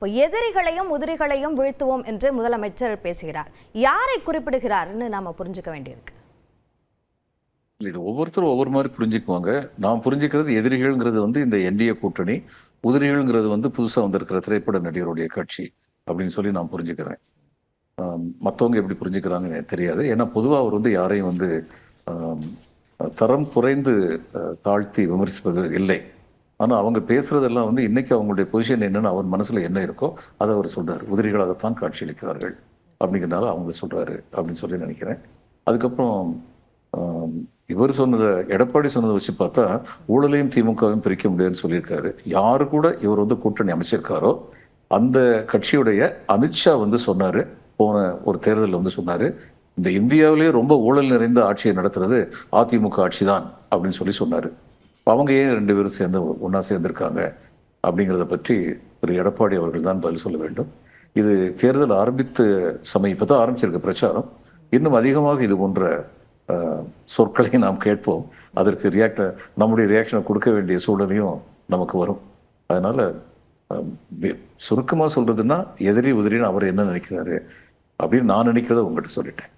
இப்போ எதிரிகளையும் உதிரிகளையும் வீழ்த்துவோம் என்று முதலமைச்சர் பேசுகிறார். யாரை குறிப்பிடுகிறார்னு நாம புரிஞ்சுக்க வேண்டியிருக்கு. இது ஒவ்வொருத்தரும் ஒவ்வொரு மாதிரி புரிஞ்சுக்குவாங்க. நான் புரிஞ்சுக்கிறது எதிரிகள்ங்கிறது இந்த என்டிஏ கூட்டணி, உதிரிகள்ங்கிறது புதுசா வந்திருக்கிற திரைப்பட நடிகருடைய கட்சி அப்படின்னு சொல்லி நான் புரிஞ்சுக்கிறேன். மற்றவங்க எப்படி புரிஞ்சுக்கிறாங்கன்னு எனக்கு தெரியாது. ஏன்னா பொதுவாக அவர் யாரையும் ஆம், தரம் குறைந்து தாழ்த்தி விமர்சிப்பது இல்லை. ஆனால் அவங்க பேசுறதெல்லாம் இன்னைக்கு அவங்களுடைய பொசிஷன் என்னன்னு அவர் மனசுல என்ன இருக்கோ அதை அவர் சொல்றாரு. உதிரிகளாகத்தான் காட்சியளிக்கிறார்கள் அப்படிங்கிறனால அவங்க சொல்றாரு அப்படின்னு சொல்லி நினைக்கிறேன். அதுக்கப்புறம் இவர் சொன்னதை, எடப்பாடி சொன்னதை வச்சு பார்த்தா ஊழலையும் திமுகவையும் பிரிக்க முடியாதுன்னு சொல்லியிருக்காரு. யாரு கூட இவர் கூட்டணி அமைச்சிருக்காரோ அந்த கட்சியுடைய அமித்ஷா சொன்னாரு, போன ஒரு தேர்தலில் சொன்னாரு, இந்த இந்தியாவிலேயே ரொம்ப ஊழல் நிறைந்த ஆட்சியை நடத்துறது அதிமுக ஆட்சி தான் அப்படின்னு சொல்லி சொன்னாரு. அவங்க ஏன் ரெண்டு பேரும் சேர்ந்து ஒன்னா சேர்ந்திருக்காங்க அப்படிங்கிறத பற்றி திரு எடப்பாடி அவர்கள் தான் பதில் சொல்ல வேண்டும். இது தேர்தல் ஆரம்பித்த சமயம், இப்பதான் ஆரம்பிச்சிருக்க பிரச்சாரம். இன்னும் அதிகமாக இது போன்ற சொற்களை நாம் கேட்போம். அதற்கு நம்முடைய ரியாக்ஷனை கொடுக்க வேண்டிய சூழலையும் நமக்கு வரும். அதனால சுருக்கமா சொல்றதுன்னா எதிரி உதிரின்னு அவர் என்ன நினைக்கிறாரு அப்படின்னு நான் நினைக்கிறத உங்கள்கிட்ட சொல்லிட்டேன்.